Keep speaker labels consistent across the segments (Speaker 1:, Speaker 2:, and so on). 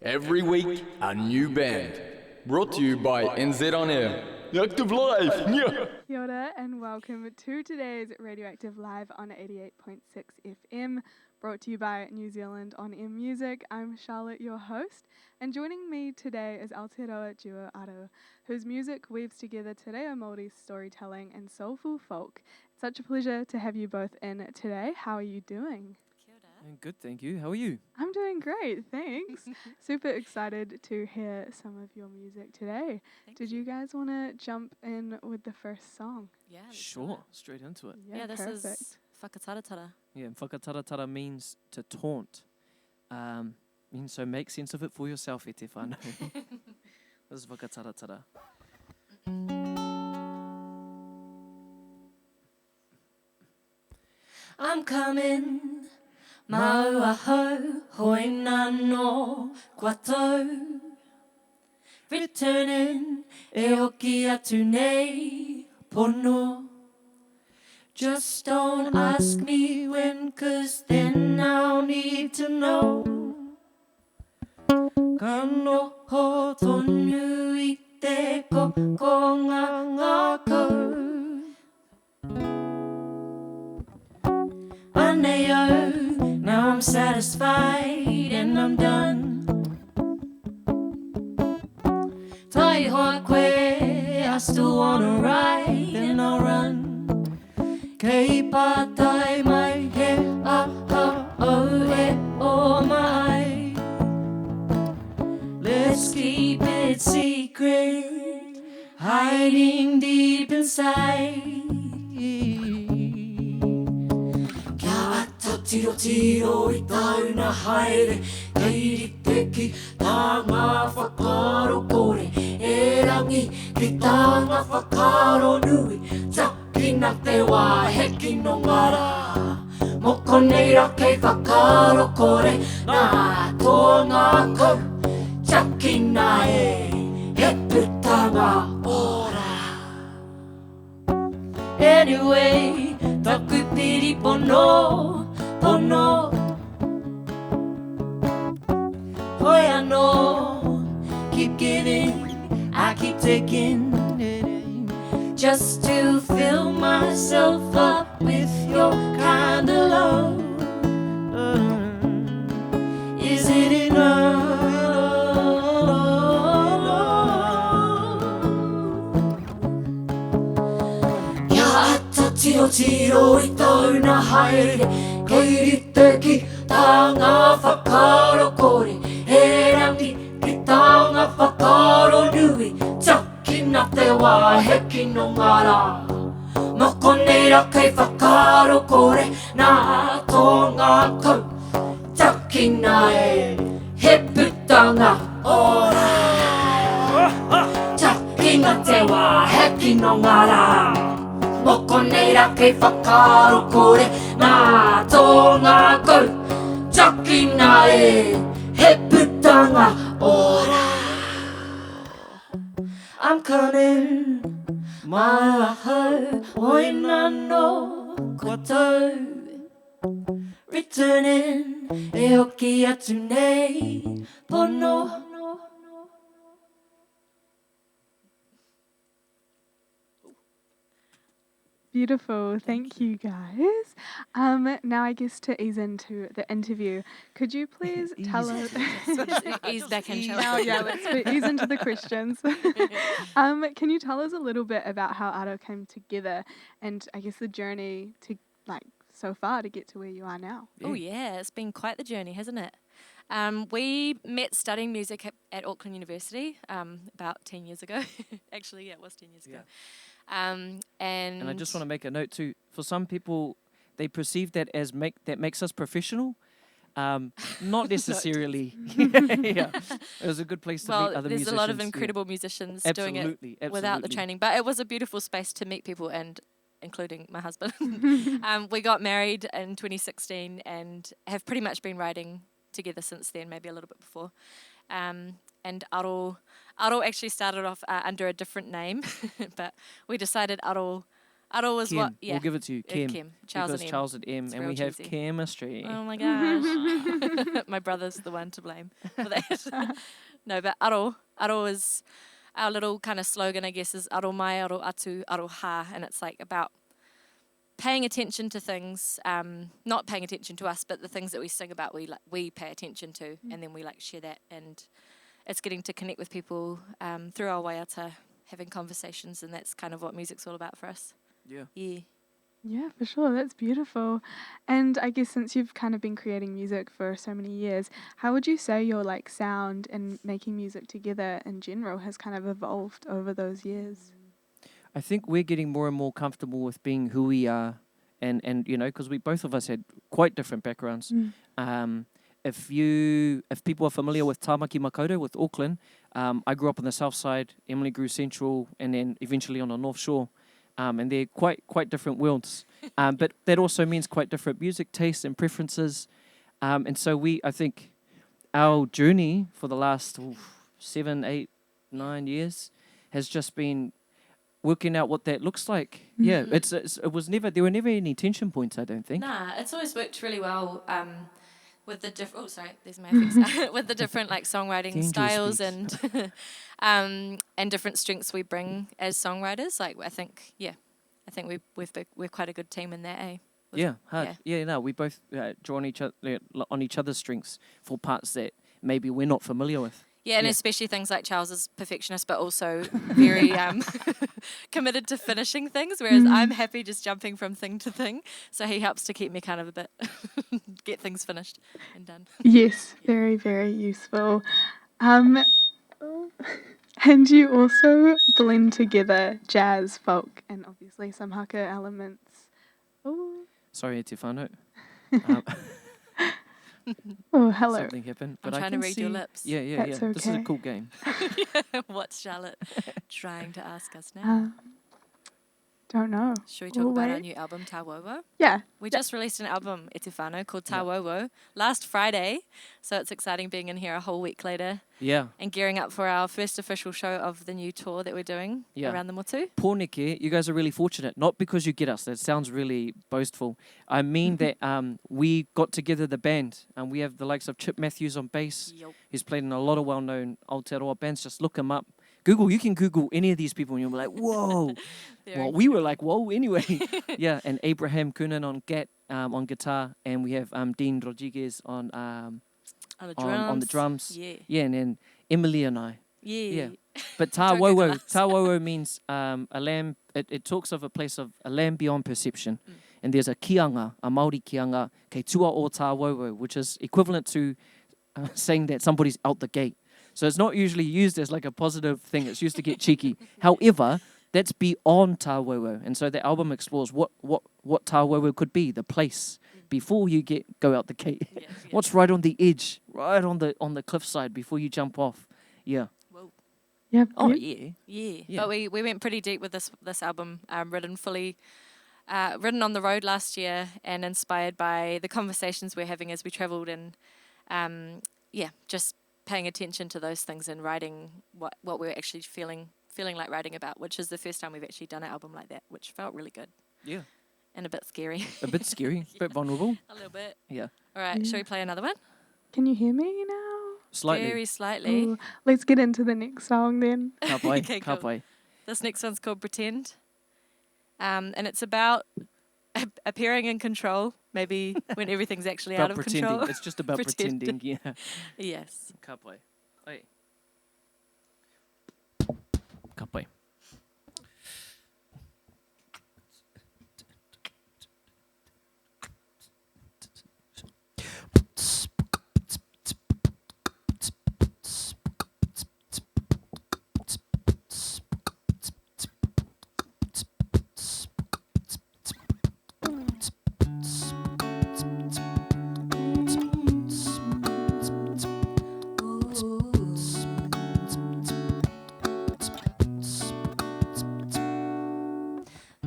Speaker 1: Every week, a new band. Brought to you by NZ On Air. Active Live! Yeah.
Speaker 2: Kia ora and welcome to today's Radioactive Live on 88.6 FM, brought to you by New Zealand On Air Music. I'm Charlotte, your host, and joining me today is Aotearoa duo Aro, whose music weaves together Te Reo Māori storytelling and soulful folk. It's such a pleasure to have you both in today. How are you doing?
Speaker 3: Kia ora.
Speaker 4: Good, thank you. How are you?
Speaker 2: I'm doing great, thanks. Super excited to hear some of your music today. Did you guys want to jump in with the first song?
Speaker 3: Yeah, let's do
Speaker 4: Sure,
Speaker 3: it.
Speaker 4: straight into it.
Speaker 3: Yeah, this
Speaker 2: perfect.
Speaker 3: is whakataratara.
Speaker 4: Yeah, and whakataratara means to taunt. Means so make sense of it for yourself, e te whānau. This is whakataratara.
Speaker 3: I'm coming, maua ho, hoina no koutou. Returning, e hoki atu nei pono. Just don't ask me when, 'cause then I'll need to know. Ka noho tonu I te kokonga ngako. Aneo, now I'm satisfied and I'm done. Tai hoa koe, I still wanna ride and I'll run. Kei pātai mai he aha o e o mai. Let's keep it secret, hiding deep inside. Kia ato tiro tiro I tauna haere, keiri te ki tanga whakaro kore. E rangi ki tanga whakaro nui, takina te wā heki no ngara. Moko nei ra kei whakaro kore, nā tōnga kou, takina e he putanga ora. Anyway, taku piri pono, pono. Hoi anō, keep giving, I keep taking, just to fill myself up with your kind of love. Is it enough? Kia ata tiro tiro I tauna haere, keiri te ki tanga whakaro kore. E rangi ki tanga whakaro nui, takina te wā heki no ngara. Moko nei ra kei whakaro kore, nā tōnga kou, takina e he putanga ora. Takina te wā heki no ngara. Moko nei ra kei whakaro kore, nā tōnga kou, takina e he putanga ora. I'm coming, maua ho, hoina no koutou. Returning, e hoki atu nei pono.
Speaker 2: Beautiful, thank you guys. Now I guess to ease into the interview, could you please tell us?
Speaker 3: Ease back in,
Speaker 2: Now,
Speaker 3: Charlotte.
Speaker 2: yeah, let's ease into the questions. Can you tell us a little bit about how Aro came together, and I guess the journey to so far to get to where you are now?
Speaker 3: Oh yeah, it's been quite the journey, hasn't it? We met studying music at Auckland University about 10 years ago. Actually, yeah, it was 10 years ago. And
Speaker 4: I just want to make a note too. For some people, they perceive that as makes us professional. Not necessarily. Yeah, it was a good place to meet other musicians.
Speaker 3: There's a lot of incredible musicians doing it without the training. But it was a beautiful space to meet people, and including my husband. We got married in 2016 and have pretty much been writing together since then, maybe a little bit before. And Aro actually started off under a different name, but we decided Aro
Speaker 5: Aro was
Speaker 4: Kim.
Speaker 5: what? Yeah.
Speaker 4: We'll give it to you, Kim.
Speaker 5: Kim. Charles
Speaker 4: because
Speaker 5: and M.
Speaker 4: Charles and M,
Speaker 5: It's
Speaker 4: and
Speaker 5: real
Speaker 4: we have
Speaker 5: cheesy.
Speaker 4: chemistry.
Speaker 5: Oh my gosh. My brother's the one to blame for that. No, but aro is our little kind of slogan, I guess, is aro mai, aro atu, aro ha, and it's like about paying attention to things, not paying attention to us, but the things that we sing about, we pay attention to, and then we like share that, and it's getting to connect with people through our waiata, having conversations, and that's kind of what music's all about for us.
Speaker 4: Yeah.
Speaker 5: Yeah.
Speaker 2: Yeah, for sure. That's beautiful. And I guess since you've kind of been creating music for so many years, how would you say your like sound and making music together in general has kind of evolved over those years?
Speaker 4: I think we're getting more and more comfortable with being who we are, and you know, because we both of us had quite different backgrounds. If people are familiar with Tāmaki Makaurau with Auckland, I grew up on the south side. Emily grew central, and then eventually on the north shore. And they're quite different worlds. But that also means quite different music tastes and preferences. And so I think our journey for the last 7, 8, 9 years has just been working out what that looks like. Yeah, there were never any tension points, I don't think.
Speaker 5: Nah, it's always worked really well with the different. Oh, sorry, there's my effects. With the different like songwriting
Speaker 4: Dangerous
Speaker 5: styles
Speaker 4: beats.
Speaker 5: and different strengths we bring as songwriters. Like I think we're quite a good team in that.
Speaker 4: Yeah, hard. Yeah, no, we both draw on each other's strengths for parts that maybe we're not familiar with.
Speaker 5: Yeah, and
Speaker 4: Yeah.
Speaker 5: especially things like Charles is perfectionist, but also very committed to finishing things, whereas I'm happy just jumping from thing to thing. So he helps to keep me kind of a bit, get things finished and done.
Speaker 2: Yes, very, very useful. And you also blend together jazz, folk, and obviously some haka elements. Oh,
Speaker 4: Sorry, Te Whānau.
Speaker 2: oh, hello.
Speaker 4: Something happened.
Speaker 5: I'm
Speaker 4: But I
Speaker 5: trying to
Speaker 4: can
Speaker 5: read
Speaker 4: see,
Speaker 5: your lips.
Speaker 4: Yeah.
Speaker 2: That's
Speaker 4: This is a
Speaker 2: okay.
Speaker 4: cool game.
Speaker 5: What's Charlotte trying to ask us now?
Speaker 2: Don't know.
Speaker 5: Should we talk
Speaker 2: we'll
Speaker 5: about our
Speaker 2: wait.
Speaker 5: new album, Tā Wowo?
Speaker 2: Yeah.
Speaker 5: We just released an album, E Te Whānau, called Tā Wowo last Friday. So it's exciting being in here a whole week later
Speaker 4: Yeah.
Speaker 5: and gearing up for our first official show of the new tour that we're doing around the motu.
Speaker 4: Pōneke, you guys are really fortunate. Not because you get us. That sounds really boastful. I mean that we got together the band, and we have the likes of Chip Matthews on bass.
Speaker 5: Yup.
Speaker 4: He's played in a lot of well-known Aotearoa bands. Just look him up. You can Google any of these people, and you'll be like, whoa. Well, we were like, whoa, anyway. Yeah, and Abraham Coonan on on guitar, and we have Dean Rodriguez on the drums.
Speaker 5: Yeah.
Speaker 4: And then Emily and I.
Speaker 5: Yeah.
Speaker 4: But Tā
Speaker 5: Don't Google
Speaker 4: Wowo,
Speaker 5: us.
Speaker 4: Tā Wowo means a land. It talks of a place of a land beyond perception, and there's a kianga, a Maori kianga, kei tua o Tā Wowo, which is equivalent to saying that somebody's out the gate. So it's not usually used as like a positive thing. It's used to get cheeky. However, that's beyond Tā Wowo, and so the album explores what Tā Wowo could be, the place before you go out the gate.
Speaker 5: Yeah.
Speaker 4: What's right on the edge, right on the cliffside before you jump off. Yeah.
Speaker 5: Whoa.
Speaker 2: Yeah.
Speaker 4: Oh
Speaker 2: yeah.
Speaker 4: yeah.
Speaker 5: Yeah. But we went pretty deep with this album, written on the road last year and inspired by the conversations we're having as we travelled and just paying attention to those things and writing what we're actually feeling like writing about, which is the first time we've actually done an album like that, which felt really good
Speaker 4: Yeah.
Speaker 5: and a bit scary.
Speaker 4: A bit scary, a bit vulnerable.
Speaker 5: A little bit.
Speaker 4: Yeah.
Speaker 5: All right, shall we play another one?
Speaker 2: Can you hear me now?
Speaker 4: Slightly.
Speaker 5: Very slightly.
Speaker 2: Ooh, let's get into the next song then.
Speaker 4: Ka pai,
Speaker 5: Okay,
Speaker 4: ka
Speaker 5: cool.
Speaker 4: pai.
Speaker 5: This next one's called Pretend. And it's about appearing in control, maybe when everything's actually out
Speaker 4: About
Speaker 5: of
Speaker 4: pretending.
Speaker 5: control.
Speaker 4: It's just about
Speaker 5: Pretending.
Speaker 4: pretending. Yeah.
Speaker 5: Yes.
Speaker 4: Ka pai. Oi. Ka pai.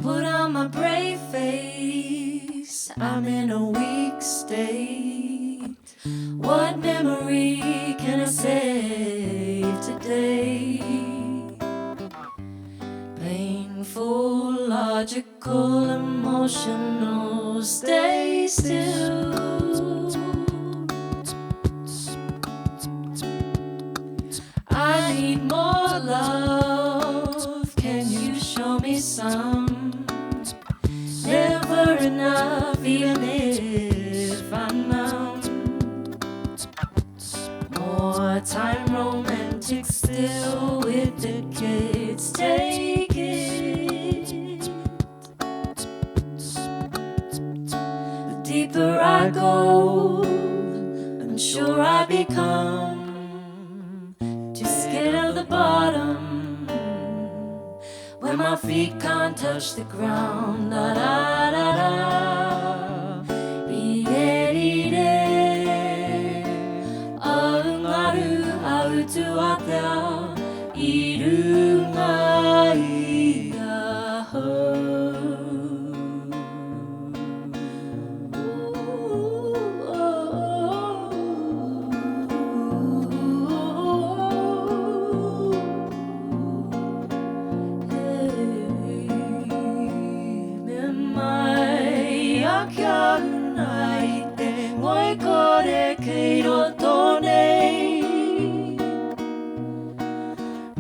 Speaker 3: Put on my brave face, I'm in a weak state. What memory can I save today? Painful logic. logical, emotional, stay still. I need more love, can you show me some? Never enough, even if I'm numb. More time, romantic still with the kids, take it. The deeper I go, unsure I become. Too scared of the bottom, where my feet can't touch the ground. Da da da da, ide. Aungaru autu atea, iru nga ia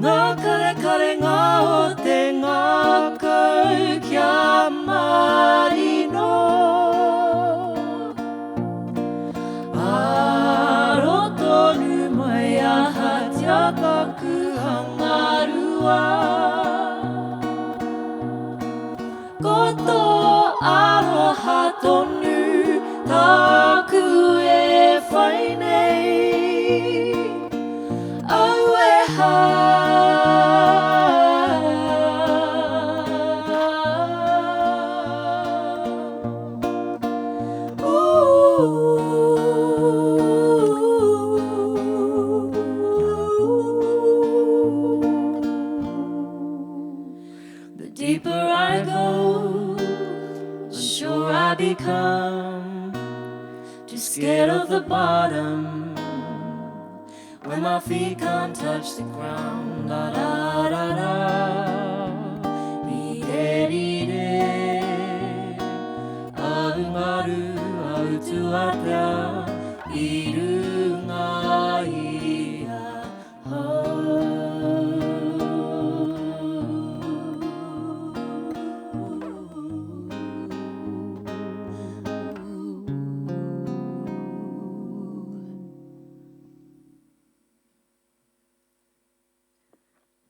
Speaker 3: ngā kare kare ngā o te ngā kau kia marino. Aro tonu mai aha tia kaku hangarua. Koto aroha tonu taku e whai nei. Au e the deeper I go, the sure I become. Too scared of the bottom, when my feet can't touch the ground. Da da da da, ide. Aungaru autu atea, iru nga ia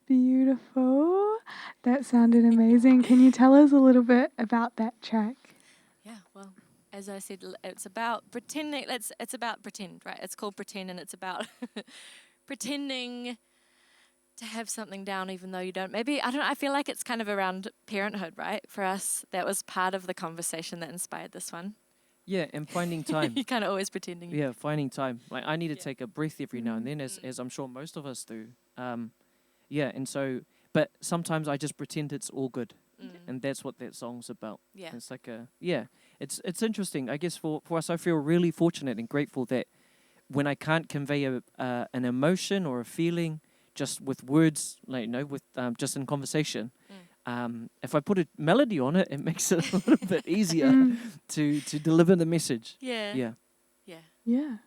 Speaker 2: Beautiful. That sounded amazing. Can you tell us a little bit about that track?
Speaker 5: Yeah, well, as I said, it's about pretending. It's about pretend, right? It's called Pretend, and it's about pretending to have something down even though you don't. Maybe, I don't know, I feel like it's kind of around parenthood, right? For us, that was part of the conversation that inspired this one.
Speaker 4: Yeah, and finding time.
Speaker 5: You're kind of always pretending.
Speaker 4: Yeah, finding time. Like I need to
Speaker 5: Yeah.
Speaker 4: take a breath every now and then, as I'm sure most of us do. Yeah, and so, but sometimes I just pretend it's all good, and that's what that song's about.
Speaker 5: Yeah.
Speaker 4: It's like it's interesting. I guess for us, I feel really fortunate and grateful that when I can't convey an emotion or a feeling just with words, like with just in conversation. If I put a melody on it, it makes it a little bit easier to deliver the message.
Speaker 5: Yeah.
Speaker 4: Yeah.
Speaker 5: Yeah.
Speaker 2: Yeah,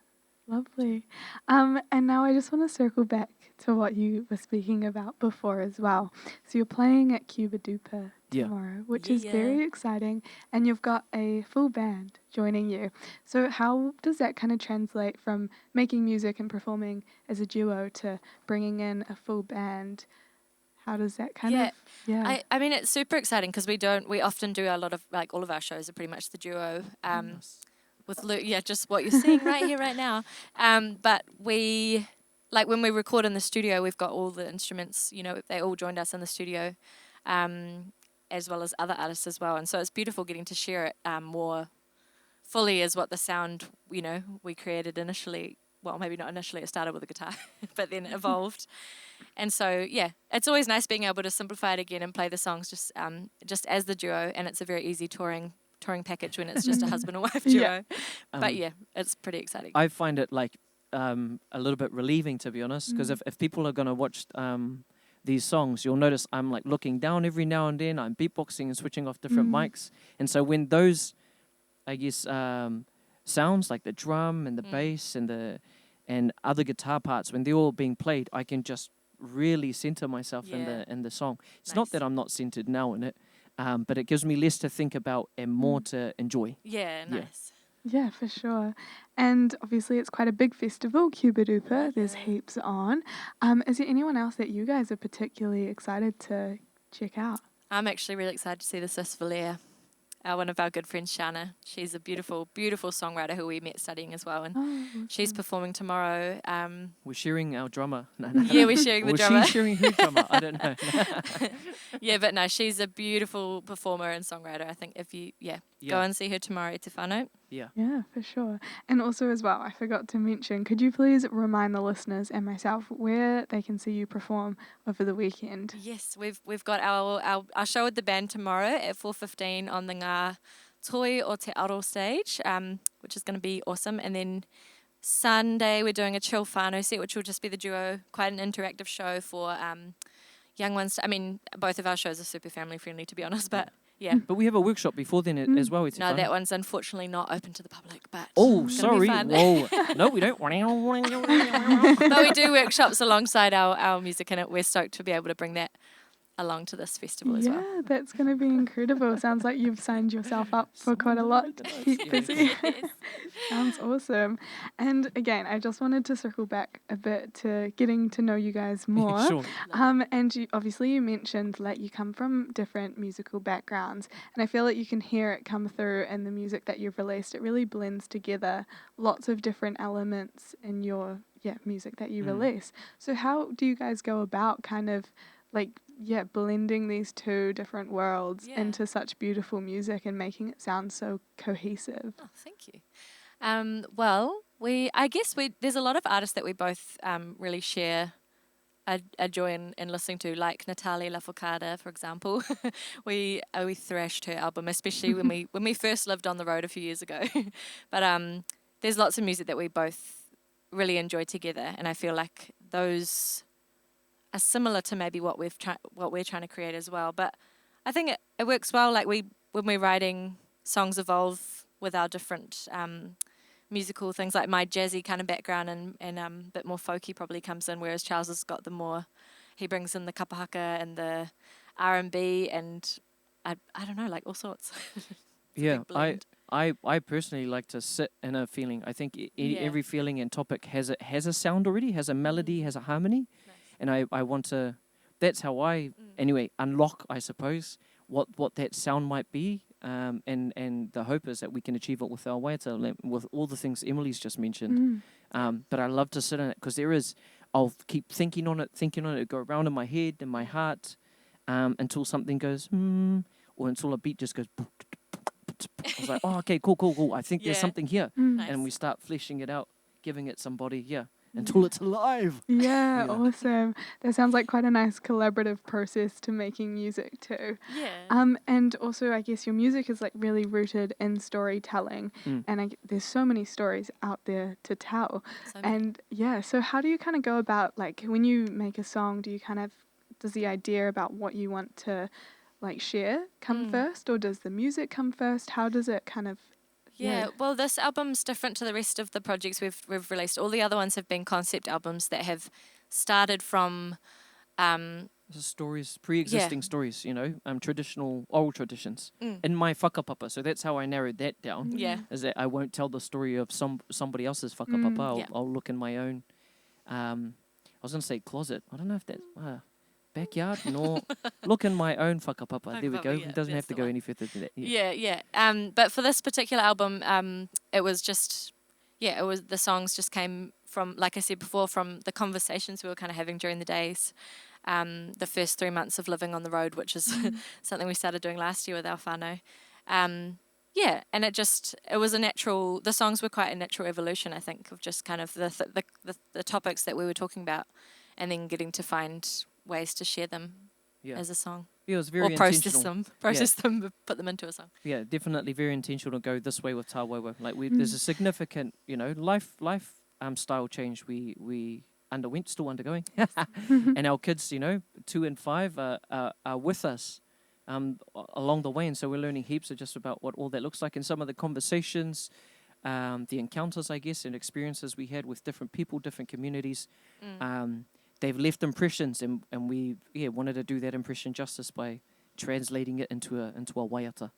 Speaker 2: lovely. And now I just want to circle back to what you were speaking about before as well. So you're playing at Cuba Duper
Speaker 4: Yeah.
Speaker 2: tomorrow, which is very exciting, and you've got a full band joining you. So how does that kind of translate from making music and performing as a duo to bringing in a full band? How does that kind of... Yeah.
Speaker 5: I mean, it's super exciting because we often do a lot of, like, all of our shows are pretty much the duo. With Luke, just what you're seeing right here, right now. But we, like, when we record in the studio, we've got all the instruments, they all joined us in the studio, as well as other artists as well. And so it's beautiful getting to share it more fully as what the sound, we created initially. Well, maybe not initially, it started with a guitar, but then evolved. And so, it's always nice being able to simplify it again and play the songs just as the duo. And it's a very easy touring package when it's just a husband and wife duo. But it's pretty exciting.
Speaker 4: I find it like a little bit relieving, to be honest, because if people are going to watch these songs, you'll notice I'm like looking down every now and then. I'm beatboxing and switching off different mics. And so when those, I guess, sounds like the drum and the bass and other guitar parts, when they're all being played, I can just really center myself in the song. It's not that I'm not centered now in it, but it gives me less to think about and more to enjoy.
Speaker 5: Yeah, nice.
Speaker 2: Yeah, for sure. And obviously it's quite a big festival, Cuba Duper. There's heaps on. Is there anyone else that you guys are particularly excited to check out?
Speaker 5: I'm actually really excited to see the Sis Valere. One of our good friends, Shana. She's a beautiful, beautiful songwriter who we met studying as well. And she's performing tomorrow.
Speaker 4: We're sharing our drummer. No.
Speaker 5: Yeah, we're sharing the drummer.
Speaker 4: She's sharing her drummer. I don't know.
Speaker 5: Yeah, but no, she's a beautiful performer and songwriter. I think if you, go and see her tomorrow at Te Whānau.
Speaker 4: Yeah.
Speaker 2: Yeah, for sure. And also as well, I forgot to mention, could you please remind the listeners and myself where they can see you perform over the weekend?
Speaker 5: Yes, we've got our show with the band tomorrow at 4:15 on the Ngā Toi o Te Aro stage, which is going to be awesome. And then Sunday we're doing a chill whānau set, which will just be the duo, quite an interactive show for young ones. I mean, both of our shows are super family friendly, to be honest, but yeah.
Speaker 4: But we have a workshop before then as well.
Speaker 5: No, that one's unfortunately not open to the public, but
Speaker 4: Oh,
Speaker 5: it's gonna be
Speaker 4: sorry.
Speaker 5: fun.
Speaker 4: Whoa. No, we don't.
Speaker 5: But we do workshops alongside our music, and we're stoked to be able to bring that along to this festival as well.
Speaker 2: Yeah, that's going to be incredible. Sounds like you've signed yourself up for quite a lot. Keep busy. Sounds awesome. And again, I just wanted to circle back a bit to getting to know you guys more.
Speaker 4: Sure.
Speaker 2: And obviously you mentioned that you come from different musical backgrounds, and I feel like you can hear it come through in the music that you've released. It really blends together lots of different elements in your music that you release. So how do you guys go about kind of like blending these two different worlds into such beautiful music and making it sound so cohesive?
Speaker 5: Oh, thank you. Well, I guess there's a lot of artists that we both really share a joy in listening to, like Natalie Lafourcade, for example. we thrashed her album, especially when we first lived on the road a few years ago. But there's lots of music that we both really enjoy together, and I feel like those are similar to maybe what we're trying to create as well. But I think it works well. Like when we're writing, songs evolve with our different musical things. Like my jazzy kind of background and a bit more folky probably comes in, whereas Charles has got he brings in the kapahaka and the R&B and I don't know, like all sorts.
Speaker 4: Yeah, I personally like to sit in a feeling. I think every feeling and topic has a sound already, has a melody, has a harmony. Nice. And I want to, that's how I, anyway, unlock, I suppose, what that sound might be. And the hope is that we can achieve it with our waita, with all the things Emily's just mentioned. But I love to sit in it because I'll keep thinking on it, go around in my head, in my heart, until something goes, or until a beat just goes, I was like, oh, okay, cool. I think there's something here.
Speaker 5: Nice.
Speaker 4: And we start fleshing it out, giving it some body, until it's alive.
Speaker 2: Yeah, awesome. That sounds like quite a nice collaborative process to making music too.
Speaker 5: Yeah.
Speaker 2: And also I guess your music is like really rooted in storytelling, and there's so many stories out there to tell. So how do you kind of go about, like, when you make a song, does the idea about what you want to like share come first, or does the music come first? How does it kind of
Speaker 5: well, this album's different to the rest of the projects we've released. All the other ones have been concept albums that have started from
Speaker 4: stories, pre-existing stories, traditional oral traditions in my whakapapa. So that's how I narrowed that down.
Speaker 5: Yeah.
Speaker 4: Is that I won't tell the story of somebody else's whakapapa. I'll look in my own, I was going to say closet. I don't know if that's backyard. No, look in my own whakapapa. There we go.
Speaker 5: Yeah,
Speaker 4: it doesn't have to go any further than that.
Speaker 5: Yeah. But for this particular album, it was just, the songs just came from, like I said before, from the conversations we were kind of having during the days. The first 3 months of living on the road, which is something we started doing last year with our whānau. And it was the songs were quite a natural evolution, I think, of just kind of the topics that we were talking about, and then getting to find ways to share them as a song.
Speaker 4: Yeah, it was very
Speaker 5: intentional. Process them, put them into a song. Yeah,
Speaker 4: definitely very intentional to go this way with Tāwawa. Like there's a significant, life style change we underwent, still undergoing, and our kids, 2 and 5 are with us along the way, and so we're learning heaps of just about what all that looks like, and some of the conversations, the encounters, I guess, and experiences we had with different people, different communities. They've left impressions, and we wanted to do that impression justice by translating it into a waiata.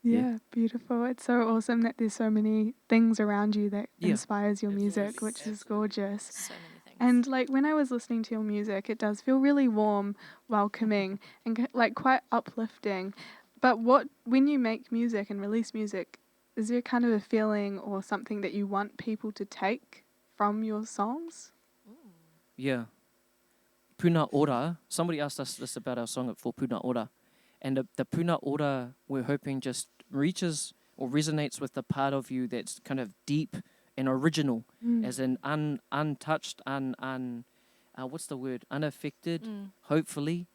Speaker 2: Yeah, beautiful. It's so awesome that there's so many things around you that
Speaker 4: Yeah.
Speaker 2: inspires your music, which is gorgeous.
Speaker 5: So many things.
Speaker 2: And like when I was listening to your music, it does feel really warm, welcoming, and like quite uplifting. But when you make music and release music, is there kind of a feeling or something that you want people to take from your songs?
Speaker 4: Yeah. Puna Ora, somebody asked us this about our song for Puna Ora. And the Puna Ora, we're hoping just reaches or resonates with the part of you that's kind of deep and original, as in untouched, what's the word? Unaffected, hopefully,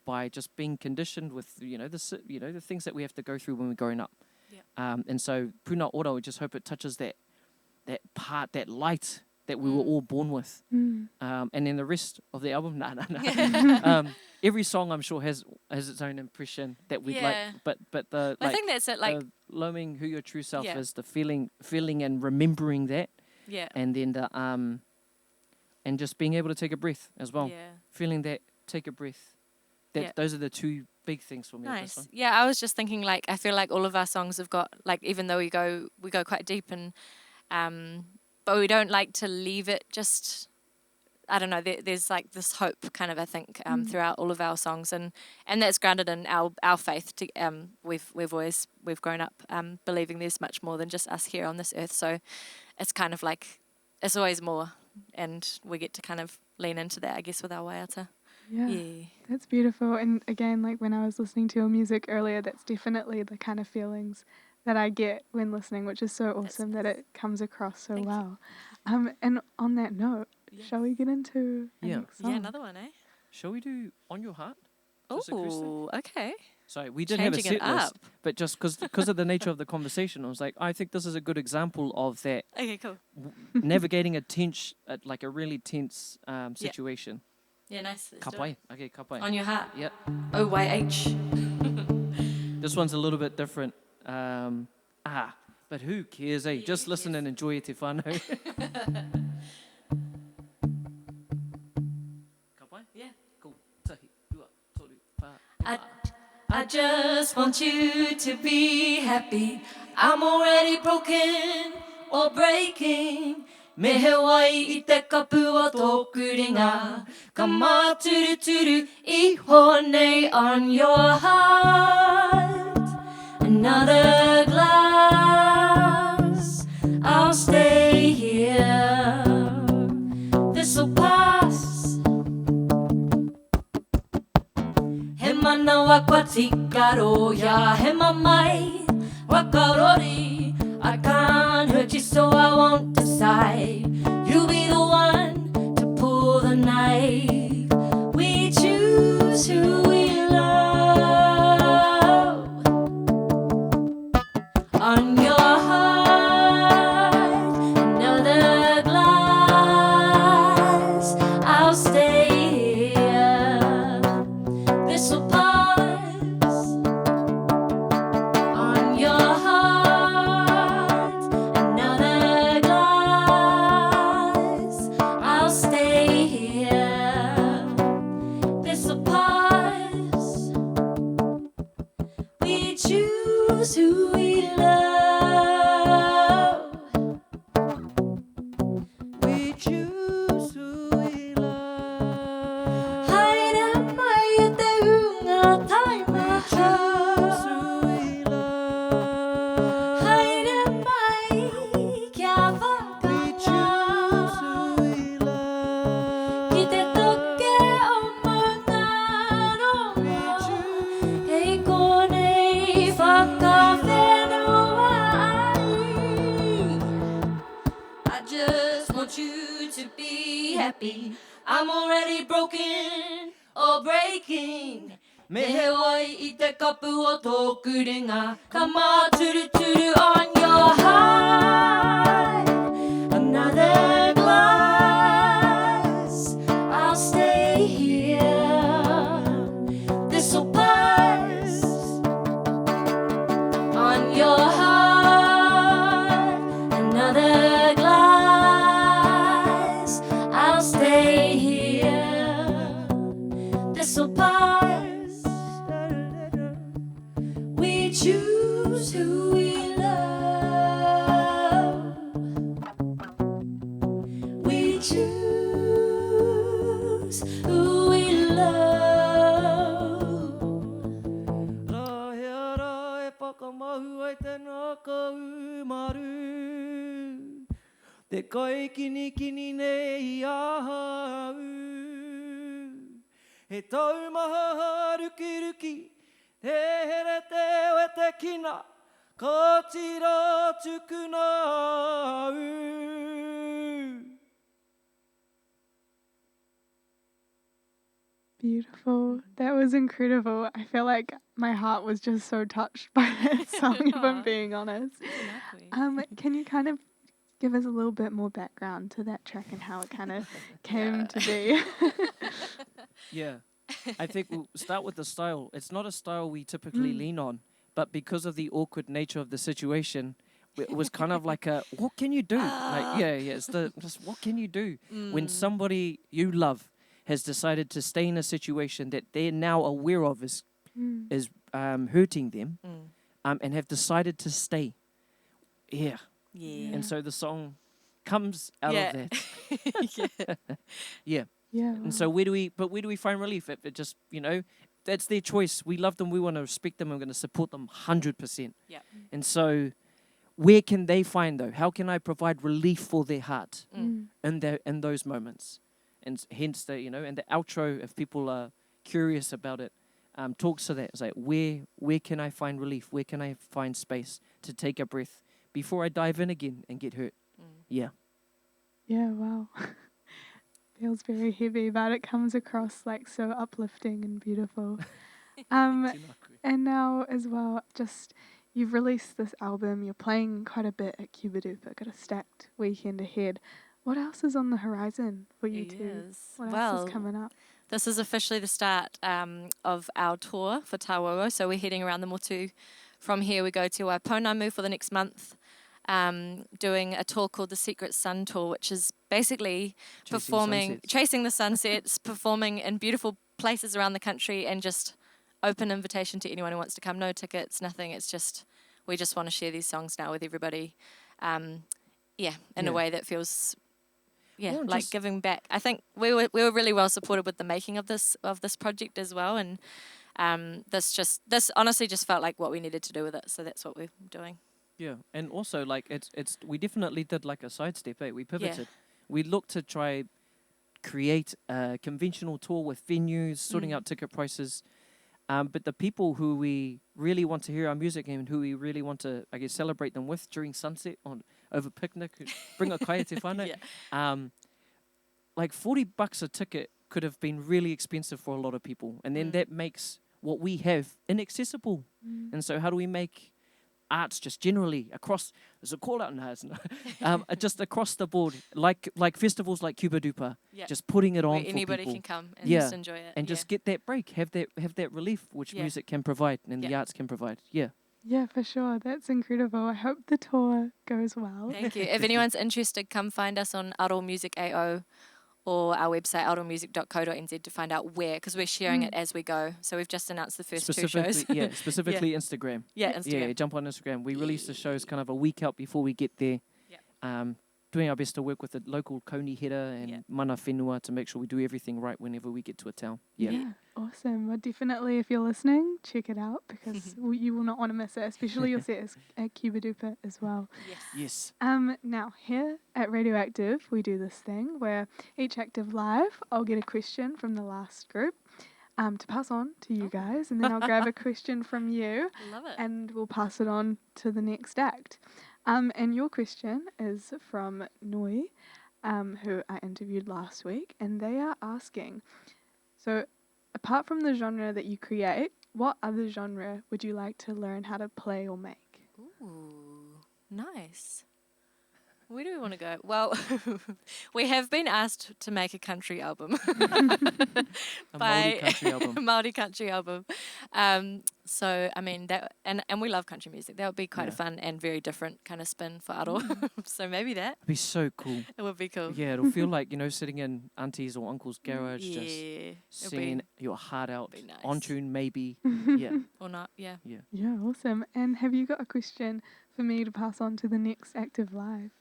Speaker 4: by just being conditioned with, the things that we have to go through when we're growing up.
Speaker 5: Yeah.
Speaker 4: And so Puna Ora, we just hope it touches that part, that light that we were all born with. And then the rest of the album, every song I'm sure has its own impression that we'd like, but
Speaker 5: I think that's it. Like,
Speaker 4: knowing who your true self
Speaker 5: Yeah.
Speaker 4: is, the feeling and remembering that,
Speaker 5: yeah,
Speaker 4: and then the and just being able to take a breath as well.
Speaker 5: yeah.
Speaker 4: Feeling that, take a breath. Those are the two big things for me. With this
Speaker 5: Nice.
Speaker 4: one.
Speaker 5: Yeah, I was just thinking, like, I feel like all of our songs have got, like, even though we go quite deep, and but we don't like to leave it just, I don't know, there's like this hope kind of, I think, throughout all of our songs, and that's grounded in our faith. We've grown up believing there's much more than just us here on this earth, so it's kind of like, it's always more, and we get to kind of lean into that, I guess, with our waiata. Yeah.
Speaker 2: That's beautiful. And again, like when I was listening to your music earlier, that's definitely the kind of feelings that I get when listening, which is so awesome that it comes across so
Speaker 5: Thank you.
Speaker 2: well. And on that note, shall we get into the
Speaker 4: Yeah.
Speaker 2: next song?
Speaker 5: Yeah, another one, eh?
Speaker 4: Shall we do On Your Heart? Just acoustic?
Speaker 5: Oh, okay.
Speaker 4: Sorry, we didn't have a
Speaker 5: Changing
Speaker 4: set
Speaker 5: it
Speaker 4: list,
Speaker 5: up.
Speaker 4: but just because of the nature of the conversation, I was like, I think this is a good example of that
Speaker 5: Okay, cool.
Speaker 4: navigating like a really tense situation.
Speaker 5: Yeah, nice. Let's do
Speaker 4: Kapai.
Speaker 5: it.
Speaker 4: Okay, kapai.
Speaker 5: On your heart.
Speaker 4: Yep.
Speaker 5: OYH.
Speaker 4: This one's a little bit different. But who cares, eh? Just listen and enjoy it, te whānau. Kapai?
Speaker 5: Yeah.
Speaker 4: Cool. Tahi, tua, toru, wha.
Speaker 3: I just want you to be happy. I'm already broken or breaking. Me he wai I te kapu o tōku ringa. Ka mā turu turu iho nei on your heart. Another glass, I'll stay here. This'll pass. He mana wakwa tikaro ya he mamai wakarori. I can't hurt you so I won't decide. You'll be the one to pull the knife. We choose who we love. On your heart, another glass, I'll stay here. This'll pass. On your heart, another glass, I'll stay here. This'll pass. We choose who we love.
Speaker 4: We choose who we love.
Speaker 3: Haere mai e te unga taimaha. Haere mai kia whakanga. Ki te toke o mana rongo. Hei konei whakawhenua ai. I just want you to be happy. I'm already broken or breaking. Me he wai I te kapu o tōku ringa. Ka mā turu turu on your heart. Another glass, I'll stay here. surprise. We choose who we love. We choose who we love.
Speaker 4: Rahera e whakamahu ai tēnā kaumaru. Te kai kini kini nei ahau. He taumaha ruki ruki, te here te oe te kina, ka tira tukuna au.
Speaker 2: Beautiful. That was incredible. I feel like my heart was just so touched by that song, if I'm
Speaker 5: Aw.
Speaker 2: being honest.
Speaker 5: Exactly.
Speaker 2: Can you kind of give us a little bit more background to that track and how it kind of came to be?
Speaker 4: Yeah, I think we'll start with the style. It's not a style we typically lean on, but because of the awkward nature of the situation, it was kind of like a, what can you do? Like, yeah, it's just what can you do when somebody you love has decided to stay in a situation that they're now aware of is hurting them, and have decided to stay. Yeah,
Speaker 5: Yeah.
Speaker 4: and so the song comes out
Speaker 5: Yeah.
Speaker 4: of that.
Speaker 5: Yeah.
Speaker 4: Yeah.
Speaker 2: Yeah.
Speaker 4: And so where do we find relief? It just, that's their choice. We love them. We want to respect them. We're going to support them 100%.
Speaker 5: Yeah.
Speaker 4: And so where can they find, though? How can I provide relief for their heart in those moments? And hence and the outro, if people are curious about it, talks to that. It's like, where can I find relief? Where can I find space to take a breath before I dive in again and get hurt? Yeah.
Speaker 2: Yeah, wow. Feels very heavy, but it comes across like so uplifting and beautiful. And now as well, just you've released this album, you're playing quite a bit at Cuba Duper, got a stacked weekend ahead. What else is on the horizon for you two?
Speaker 5: Yes.
Speaker 2: What else
Speaker 5: Well,
Speaker 2: is coming up?
Speaker 5: this is officially the start of our tour for Tawogo. So we're heading around the Motu. From here, we go to Pounamu for the next month, doing a tour called the Secret Sun Tour, which is basically chasing the sunsets, performing in beautiful places around the country, and just open invitation to anyone who wants to come. No tickets, nothing. It's just, we just want to share these songs now with everybody. In a way that feels...
Speaker 4: Well,
Speaker 5: like
Speaker 4: just-
Speaker 5: giving back. I think we were really well supported with the making of this project as well, and this honestly just felt like what we needed to do with it. So that's what we're doing.
Speaker 4: Yeah, and also like it's we definitely did like a sidestep. We pivoted. We looked to try create a conventional tour with venues, sorting out ticket prices. But the people who we really want to hear our music and who we really want to, I guess, celebrate them with during sunset over picnic, bring a kaya te whānau. Like $40 a ticket could have been really expensive for a lot of people, and then that makes what we have inaccessible. And so, how do we make arts just generally across? There's a call out now, isn't it? Just across the board, like festivals like Cuba Duper, just putting it on
Speaker 5: Where
Speaker 4: for
Speaker 5: anybody
Speaker 4: people.
Speaker 5: can come and
Speaker 4: Yeah.
Speaker 5: just enjoy it.
Speaker 4: And just get that break, have that relief which music can provide and the arts can provide. Yeah.
Speaker 2: Yeah, for sure. That's incredible. I hope the tour goes well.
Speaker 5: Thank you. If anyone's interested, come find us on Aroa Music AO or our website, aroamusic.co.nz, to find out where, because we're sharing it as we go. So we've just announced the first 2 shows.
Speaker 4: Specifically Instagram.
Speaker 5: Yeah, Instagram.
Speaker 4: Yeah, jump on Instagram. We release the shows kind of a week out before we get there. Doing our best to work with the local kauni hera and mana whenua to make sure we do everything right whenever we get to a town. Yeah.
Speaker 2: Awesome. Well, definitely, if you're listening, check it out because you will not want to miss it, especially your set at Cuba Duper as well.
Speaker 4: Yes.
Speaker 2: Now, here at Radioactive, we do this thing where each Active Live, I'll get a question from the last group to pass on to you guys, and then I'll grab a question from you,
Speaker 5: Love it.
Speaker 2: and we'll pass it on to the next act. And your question is from Noi, who I interviewed last week, and they are asking, so apart from the genre that you create, what other genre would you like to learn how to play or make?
Speaker 5: Ooh, nice. Where do we want to go? Well, we have been asked to make a country album.
Speaker 4: A Māori country album.
Speaker 5: Māori country album. So I mean that, and we love country music. That would be quite a fun and very different kind of spin for Aro. So maybe that
Speaker 4: It'd be so cool.
Speaker 5: it would be cool.
Speaker 4: Yeah, it'll feel like, sitting in auntie's or uncle's garage,
Speaker 5: Yeah,
Speaker 4: just
Speaker 5: it'll
Speaker 4: singing your heart out.
Speaker 5: be nice.
Speaker 4: On tune, maybe. Yeah.
Speaker 5: or not. Yeah.
Speaker 2: Yeah, awesome. And have you got a question for me to pass on to the next Active Live?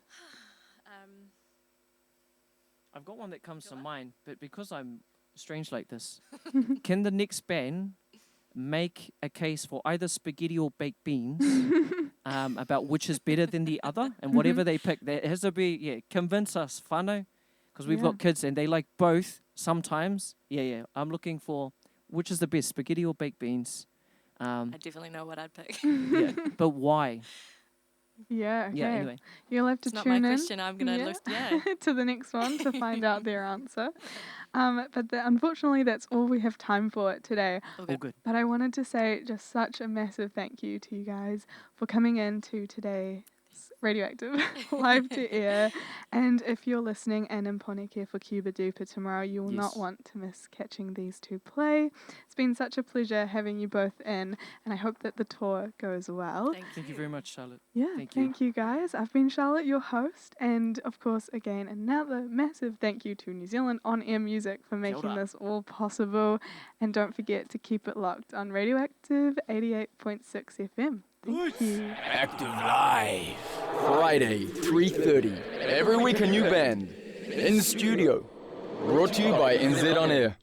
Speaker 4: I've got one that comes to mind, but because I'm strange like this, can the next band make a case for either spaghetti or baked beans about which is better than the other? And whatever they pick, there has to be, convince us, whānau, because we've got kids and they like both sometimes. I'm looking for which is the best, spaghetti or baked beans.
Speaker 5: I definitely know what I'd pick.
Speaker 4: But why?
Speaker 2: Yeah, okay.
Speaker 4: Yeah, anyway.
Speaker 2: You'll have to
Speaker 5: It's not
Speaker 2: tune
Speaker 5: my
Speaker 2: in.
Speaker 5: question. I'm gonna look. Yeah.
Speaker 2: to the next one to find out their answer. But unfortunately, that's all we have time for today.
Speaker 5: All
Speaker 4: All
Speaker 5: good.
Speaker 4: good.
Speaker 2: But I wanted to say just such a massive thank you to you guys for coming in to today's Radioactive Live to Air. And if you're listening and in Poneke for Cuba Duper tomorrow, you will not
Speaker 4: Yes.
Speaker 2: want to miss catching these two play. It's been such a pleasure having you both in, and I hope that the tour goes well.
Speaker 4: Thank you very much, Charlotte.
Speaker 2: Yeah,
Speaker 4: Thank you.
Speaker 2: thank you guys. I've been Charlotte, your host, and of course, again, another massive thank you to New Zealand On Air Music for making
Speaker 4: ora.
Speaker 2: this all possible. And don't forget to keep it locked on Radioactive 88.6 FM. Thank you.
Speaker 1: Active Live. Friday, 3:30. Every week a new band. In studio. Brought to you by NZ On Air.